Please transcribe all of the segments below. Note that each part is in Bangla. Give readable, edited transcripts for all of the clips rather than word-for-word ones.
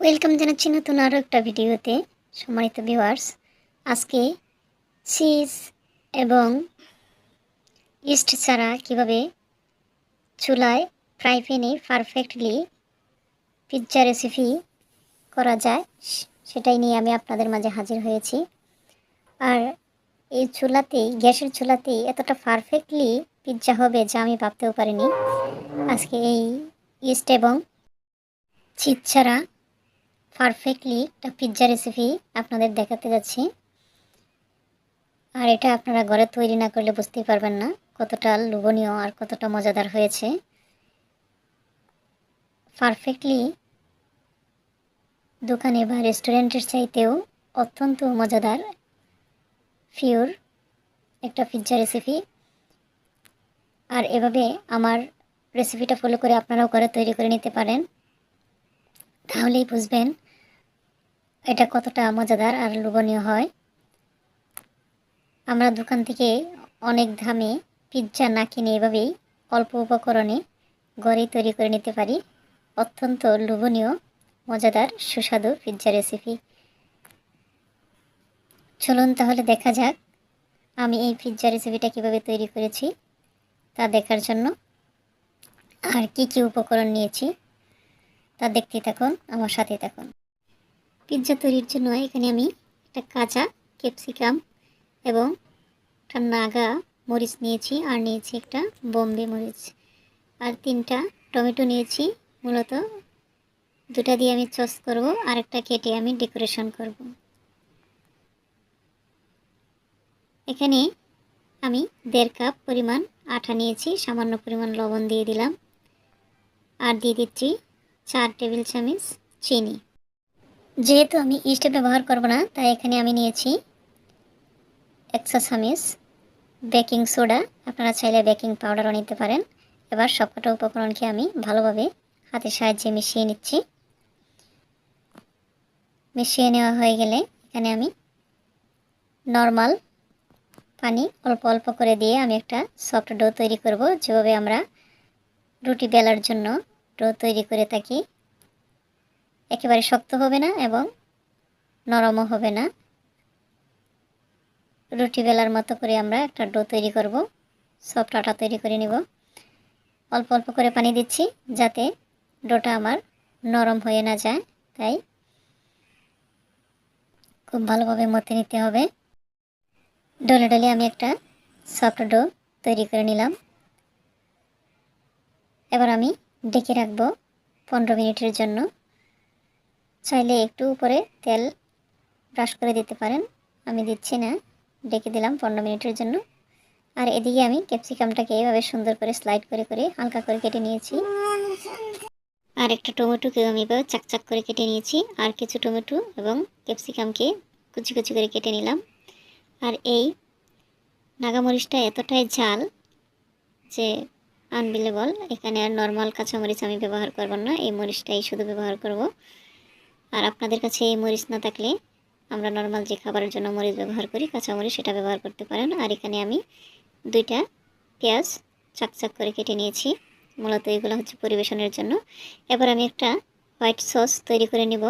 ওয়েলকাম জানাচ্ছি নতুন আরও একটা ভিডিওতে। সম্মানিত ভিউয়ার্স, আজকে চিজ এবং ইস্ট ছাড়া কীভাবে চুলায় ফ্রাই প্যানে পারফেক্টলি পিৎজা রেসিপি করা যায় সেটাই নিয়ে আমি আপনাদের মাঝে হাজির হয়েছি। আর এই গ্যাসের চুলাতেই এতটা পারফেক্টলি পিৎজা হবে যা আমি ভাবতেও পারিনি। আজকে এই ইস্ট এবং চিজ ছাড়া পারফেক্টলি একটা পিৎজা রেসিপি আপনাদের দেখাতে যাচ্ছি। আর এটা আপনারা ঘরে তৈরি না করলে বুঝতেই পারবেন না কতটা লোভনীয় আর কতটা মজাদার হয়েছে। পারফেক্টলি দোকানে বা রেস্টুরেন্টের চাইতেও অত্যন্ত মজাদার পিওর একটা পিৎজা রেসিপি। আর এভাবে আমার রেসিপিটা ফলো করে আপনারাও ঘরে তৈরি করে নিতে পারেন, তাহলেই বুঝবেন এটা কতটা মজাদার আর লোভনীয় হয়। আমরা দোকান থেকে অনেক দামে পিৎজা না কিনে এভাবেই অল্প উপকরণে ঘরেই তৈরি করে নিতে পারি অত্যন্ত লোভনীয় মজাদার সুস্বাদু পিৎজা রেসিপি। চলুন তাহলে দেখা যাক আমি এই পিৎজা রেসিপিটা কিভাবে তৈরি করেছি তা দেখার জন্য আর কি কি উপকরণ নিয়েছি তা দেখতে থাকুন, আমার সাথে থাকুন। পিৎজা তৈরির জন্য এখানে আমি একটা কাঁচা ক্যাপসিকাম এবং একটা নাগা মরিচ নিয়েছি, আর নিয়েছি একটা বোম্বে মরিচ, আর 3টা টমেটো নিয়েছি। মূলত 2টা দিয়ে আমি সস করব আর একটা কেটে আমি ডেকোরেশন করব। এখানে আমি 1.5 কাপ পরিমাণ আটা নিয়েছি, সামান্য পরিমাণ লবণ দিয়ে দিলাম, আর দিয়ে দিচ্ছি 4 টেবিল চামচ চিনি। যেহেতু আমি ইস্ট ব্যবহার করব না তাই এখানে আমি নিয়েছি 1 চা চামচ বেকিং সোডা, আপনারা চাইলে বেকিং পাউডারও নিতে পারেন। এবার সবকটা উপকরণকে আমি ভালোভাবে হাতের সাহায্যে মিশিয়ে নিচ্ছি। মিশিয়ে নেওয়া হয়ে গেলে এখানে আমি নর্মাল পানি অল্প অল্প করে দিয়ে আমি একটা সফট ডো তৈরি করব, যেভাবে আমরা রুটি বেলার জন্য ডো তৈরি করে থাকি। একেবারে শক্ত হবে না এবং নরমও হবে না, রুটি বেলার মতো করে আমরা একটা ডো তৈরি করব, সফট আটা তৈরি করে নিব। অল্প অল্প করে পানি দিচ্ছি যাতে ডোটা আমার নরম হয়ে না যায়, তাই খুব ভালোভাবে মথে নিতে হবে। ডলে ডলে আমি একটা সফট ডো তৈরি করে নিলাম। এবার আমি ঢেকে রাখবো 15 মিনিটের জন্য। চাইলে একটু উপরে তেল ব্রাশ করে দিতে পারেন, আমি দিচ্ছি না, ঢেকে দিলাম 15 মিনিটের জন্য। আর এদিকে আমি ক্যাপসিকামটাকে এভাবে সুন্দর করে স্লাইড করে করে হালকা করে কেটে নিয়েছি, আর একটা টমেটোকেও আমি এভাবে চাকচাক করে কেটে নিয়েছি, আর কিছু টমেটো এবং ক্যাপসিকামকে কুচি কুচি করে কেটে নিলাম। আর এই নাগামরিচটা এতটাই ঝাল যে আনবিলেবল, এখানে আর নর্মাল কাঁচামরিচ আমি ব্যবহার করব না, এই মরিচটাই শুধু ব্যবহার করব। আর আপনাদের কাছে এই মরিচ না থাকলে আমরা নর্মাল যে খাবারের জন্য মরিচ ব্যবহার করি কাঁচামরিচ, সেটা ব্যবহার করতে পারেন। আর এখানে আমি 2টা পেঁয়াজ চাকচাক করে কেটে নিয়েছি, মূলত এগুলো হচ্ছে পরিবেশনের জন্য। এবার আমি একটা হোয়াইট সস তৈরি করে নিব।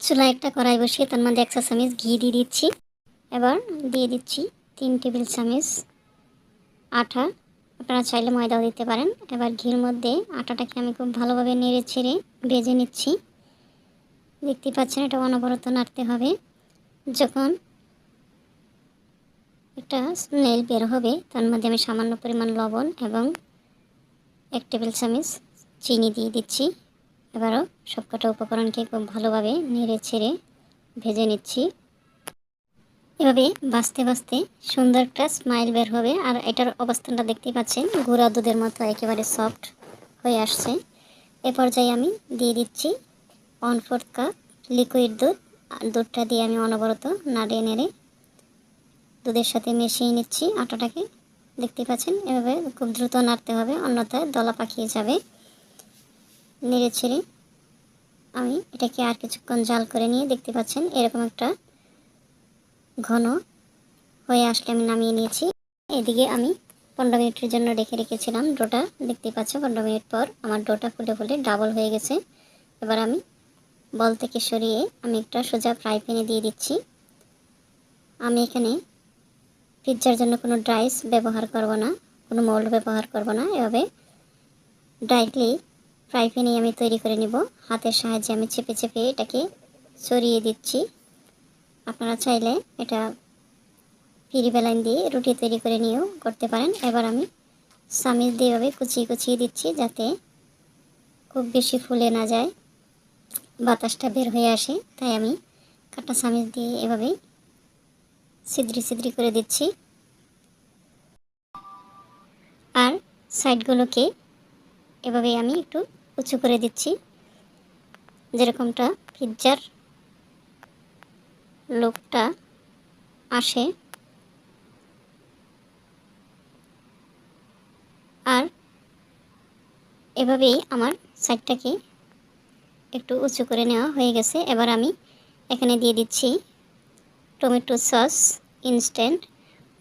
চুলায় একটা কড়াই বসিয়ে তার মধ্যে 1 চা চামচ ঘি দিয়ে দিচ্ছি। এবার দিয়ে দিচ্ছি 3 টেবিল চামচ আটা, আপনারা চাইলে ময়দাও দিতে পারেন। এবার ঘির মধ্যে আটাটাকে আমি খুব ভালোভাবে নেড়ে ছেড়ে ভেজে নিচ্ছি। দেখতে পাচ্ছেন এটা অনবরত নাড়তে হবে। যখন একটা স্মেল বের হবে তার মধ্যে আমি সামান্য পরিমাণ লবণ এবং 1 টেবিল চামচ চিনি দিয়ে দিচ্ছি। এবারও সবকটা উপকরণকে খুব ভালোভাবে নেড়ে ছেড়ে ভেজে নিচ্ছি। এভাবে ভাজতে ভাজতে সুন্দর একটা স্মাইল বের হবে, আর এটার অবস্থানটা দেখতে পাচ্ছেন গুঁড়া দুধের মতো একেবারে সফট হয়ে আসছে। এ পর্যায়ে আমি দিয়ে দিচ্ছি 1/4 কাপ লিকুইড দুধ, আর দুধটা দিয়ে আমি অনবরত নাড়িয়ে নেড়ে দুধের সাথে মিশিয়ে নিচ্ছি আটাটাকে। দেখতে পাচ্ছেন এভাবে খুব দ্রুত নাড়তে হবে, অন্যথায় দলা পাকিয়ে যাবে। নেড়ে ছেড়ে আমি এটাকে আর কিছুক্ষণ জাল করে নিয়ে দেখতে পাচ্ছেন এরকম একটা ঘন হয়ে আসলে আমি নামিয়ে নিয়েছি। এদিকে আমি 15 মিনিটের জন্য রেখেছিলাম ডোটা। দেখতে পাচ্ছেন 15 মিনিট পর আমার ডোটা ফুলে ফুলে ডাবল হয়ে গেছে। এবার আমি বল থেকে সরিয়ে আমি একটা সোজা ফ্রাই প্যানে দিয়ে দিচ্ছি। আমি এখানে পিৎজার জন্য কোনো ডাইস ব্যবহার করব না, কোনো মোল্ড ব্যবহার করব না। এভাবে ডাইরেক্টলি ফ্রাই প্যানে আমি তৈরি করে নিব। হাতের সাহায্যে আমি চেপে চেপে এটাকে ছড়িয়ে দিচ্ছি। আপনারা চাইলে এটা পিঁড়ি বেলাইন দিয়ে রুটি তৈরি করে নিয়েও করতে পারেন। এবার আমি চামিচ দিয়ে এভাবে কুচিয়ে কুচিয়ে দিচ্ছি, যাতে খুব বেশি ফুলে না যায়, বাতাসটা বের হয়ে আসে। তাই আমি কাঁটা চামিচ দিয়ে এভাবেই ছিদ্রি ছিদ্রি করে দিচ্ছি। আর সাইডগুলোকে এভাবেই আমি একটু উঁচু করে দিচ্ছি, যেরকমটা পিৎজার লুকটা আসে। আর এভাবেই আমার সাইডটাকে একটু উঁচু করে নেওয়া হয়ে গেছে। এবার আমি এখানে দিয়ে দিচ্ছি টমেটো সস ইনস্ট্যান্ট।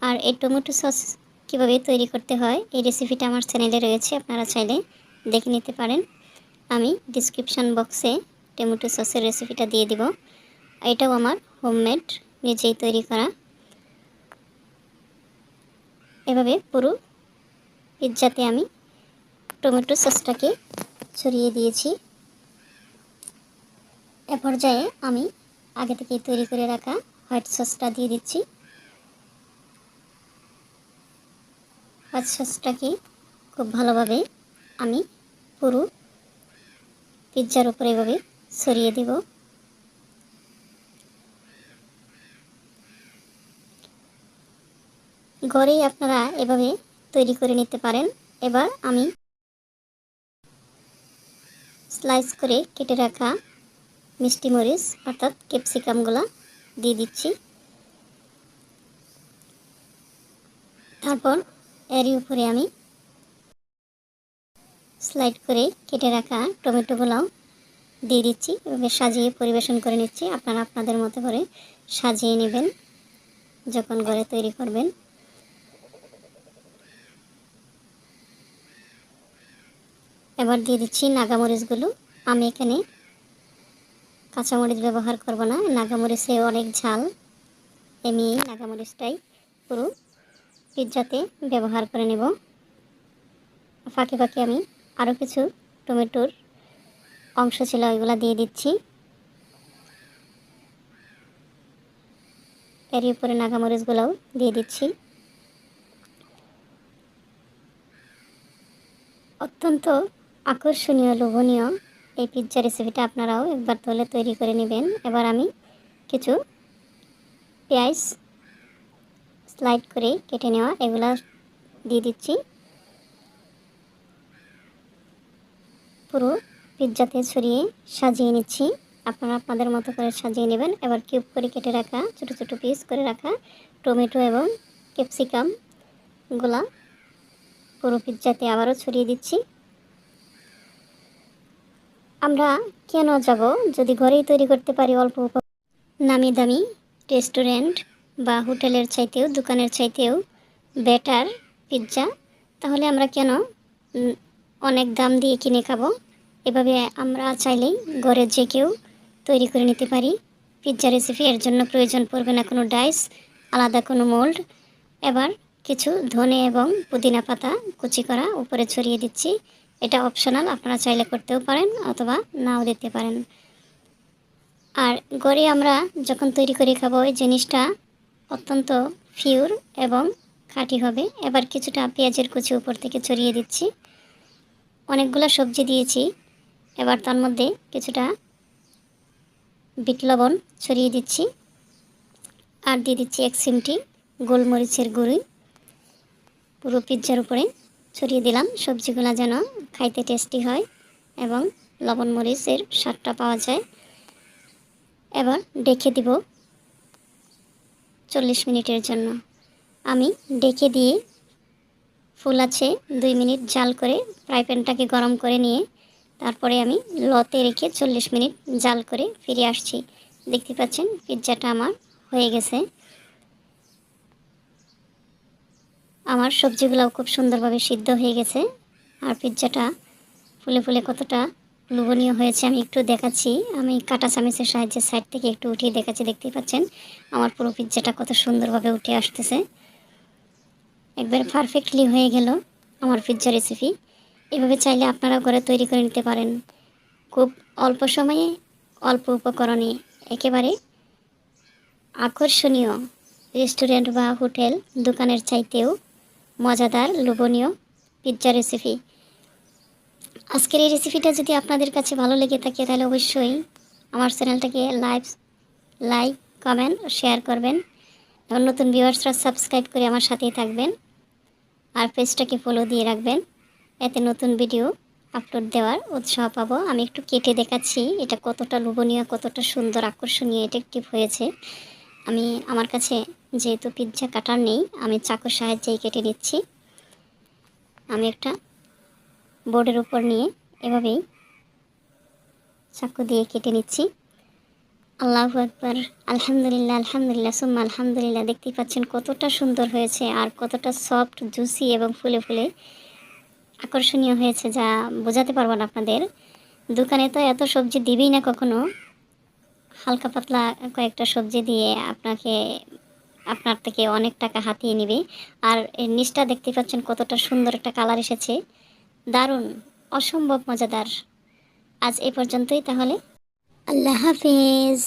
আর এই টমেটো সস কীভাবে তৈরি করতে হয় এই রেসিপিটা আমার চ্যানেলে রয়েছে, আপনারা চাইলে দেখে নিতে পারেন। আমি ডিসক্রিপশান বক্সে টমেটো সসের রেসিপিটা দিয়ে দিব। এটাও আমার হোমমেড, নিজেই তৈরি করা। এভাবে পুরো পিৎজাতে আমি টমেটো সসটাকে ছড়িয়ে দিয়েছি। এ পর্যায়ে আমি আগে থেকে তৈরি করে রাখা হোয়াইট সসটা দিয়ে দিচ্ছি। হোয়াইট সসটাকে খুব ভালোভাবে আমি পুরো পিৎজার উপরে এভাবে ছড়িয়ে দেব। ঘরেই আপনারা এভাবে তৈরি করে নিতে পারেন। এবার আমি স্লাইস করে কেটে রাখা মিষ্টি মরিচ অর্থাৎ ক্যাপসিকামগুলো দিয়ে দিচ্ছি। তারপর এরই উপরে আমি স্লাইড করে কেটে রাখা টমেটোগুলোও দিয়ে দিচ্ছি। এভাবে সাজিয়ে পরিবেশন করে নিচ্ছি। আপনারা আপনাদের মতো করে সাজিয়ে নেবেন যখন ঘরে তৈরি করবেন। এবার দিয়ে দিচ্ছি নাগামরিচগুলো। আমি এখানে কাঁচামরিচ ব্যবহার করব না, নাগামরিচে অনেক ঝাল। আমি এই নাগামরিচটাই পুরো পিৎজাতে ব্যবহার করে নেব। ফাঁকে ফাঁকে আমি আরও কিছু টমেটোর অংশ ছিল, ওইগুলো দিয়ে দিচ্ছি। এর উপরে নাগামরিচগুলোও দিয়ে দিচ্ছি। অত্যন্ত আকর্ষণীয়, লোভনীয় এই পিৎজা রেসিপিটা আপনারাও একবার তাহলে তৈরি করে নেবেন। এবার আমি কিছু পেঁয়াজ স্লাইড করে কেটে নেওয়া এগুলা দিয়ে দিচ্ছি। পুরো পিৎজাতে ছড়িয়ে সাজিয়ে নিচ্ছি। আপনারা আপনাদের মতো করে সাজিয়ে নেবেন। এবার কিউব করে কেটে রাখা ছোটো ছোটো পিস করে রাখা টমেটো এবং ক্যাপসিকামগুলা পুরো পিৎজাতে আবারও ছড়িয়ে দিচ্ছি। আমরা কেন যাব যদি ঘরেই তৈরি করতে পারি অল্প নামি দামি রেস্টুরেন্ট বা হোটেলের চাইতেও, দোকানের চাইতেও বেটার পিৎজা, তাহলে আমরা কেন অনেক দাম দিয়ে কিনে খাবো? এভাবে আমরা চাইলেই ঘরে যে কেউ তৈরি করে নিতে পারি পিৎজা রেসিপি। এর জন্য প্রয়োজন পড়বে না কোনো ডাইস, আলাদা কোনো মোল্ড। এবার কিছু ধনে এবং পুদিনা পাতা কুচি করা উপরে ছড়িয়ে দিচ্ছি। এটা অপশনাল, আপনারা চাইলে করতেও পারেন অথবা নাও দিতে পারেন। আর ঘরে আমরা যখন তৈরি করে খাবো এই জিনিসটা অত্যন্ত পিওর এবং খাঁটি হবে। এবার কিছুটা পেঁয়াজের কুচি উপর থেকে ছড়িয়ে দিচ্ছি। অনেকগুলো সবজি দিয়েছি, এবার তার মধ্যে কিছুটা বিট লবণ ছড়িয়ে দিচ্ছি। আর দিয়ে দিচ্ছি 1 চিমটি গোলমরিচের গুঁড়ি পুরো পিৎজার উপরে ছড়িয়ে দিলাম। সবজিগুলো যেন খাইতে টেস্টি হয় এবং লবণ মরিচের স্বাদটা পাওয়া যায়। এবার ডেকে দিব 40 মিনিটের জন্য। আমি ডেকে দিয়ে ফুল আছে 2 মিনিট জাল করে ফ্রাই প্যানটাকে গরম করে নিয়ে তারপরে আমি লতে রেখে 40 মিনিট জাল করে ফিরে আসছি। দেখতে পাচ্ছেন পিৎজাটা আমার হয়ে গেছে। আমার সবজিগুলোও খুব সুন্দরভাবে সিদ্ধ হয়ে গেছে। আর পিৎজাটা ফুলে ফুলে কতটা লোভনীয় হয়েছে আমি একটু দেখাচ্ছি। আমি কাঁটা চামচের সাহায্যে সাইড থেকে একটু উঠিয়ে দেখাচ্ছি। দেখতেই পাচ্ছেন আমার পুরো পিৎজাটা কত সুন্দরভাবে উঠে আসতেছে। একবারে পারফেক্টলি হয়ে গেল আমার পিৎজা রেসিপি। এভাবে চাইলে আপনারাও ঘরে তৈরি করে নিতে পারেন। খুব অল্প সময়ে অল্প উপকরণে একেবারে আকর্ষণীয় রেস্টুরেন্ট বা হোটেল দোকানের চাইতেও মজাদার লোভনীয় পিৎজা রেসিপি। আজকের এই রেসিপিটা যদি আপনাদের কাছে ভালো লেগে থাকে তাহলে অবশ্যই আমার চ্যানেলটাকে লাইক কমেন্ট ও শেয়ার করবেন এবং নতুন ভিউয়ার্সরা সাবস্ক্রাইব করে আমার সাথেই থাকবেন আর পেজটাকে ফলো দিয়ে রাখবেন। এতে নতুন ভিডিও আপলোড দেওয়ার উৎসাহ পাবো। আমি একটু কেটে দেখাচ্ছি এটা কতটা লোভনীয়, কতটা সুন্দর আকর্ষণীয় অ্যাট্রাকটিভ হয়েছে। আমি আমার কাছে যেহেতু পিৎজা কাটার নেই, আমি চাকুর সাহায্যেই কেটে নিচ্ছি। আমি একটা বোর্ডের উপর নিয়ে এভাবেই চাকু দিয়ে কেটে নিচ্ছি। আল্লাহু আকবার, আলহামদুলিল্লাহ, আলহামদুলিল্লাহ, সুম্মা আলহামদুলিল্লাহ। দেখতেই পাচ্ছেন কতটা সুন্দর হয়েছে আর কতটা সফট, জুসি এবং ফুলে ফুলে আকর্ষণীয় হয়েছে, যা বোঝাতে পারবো না আপনাদের। দোকানে তো এত সবজি দিবেই না কখনো, হালকা পাতলা কয়েকটা সবজি দিয়ে আপনার থেকে অনেক টাকা হাতিয়ে নেবে। আর এর নিচটা দেখতেই পাচ্ছেন কতটা সুন্দর একটা কালার এসেছে, দারুণ, অসম্ভব মজাদার। আজ এ পর্যন্তই তাহলে, আল্লাহ হাফিজ।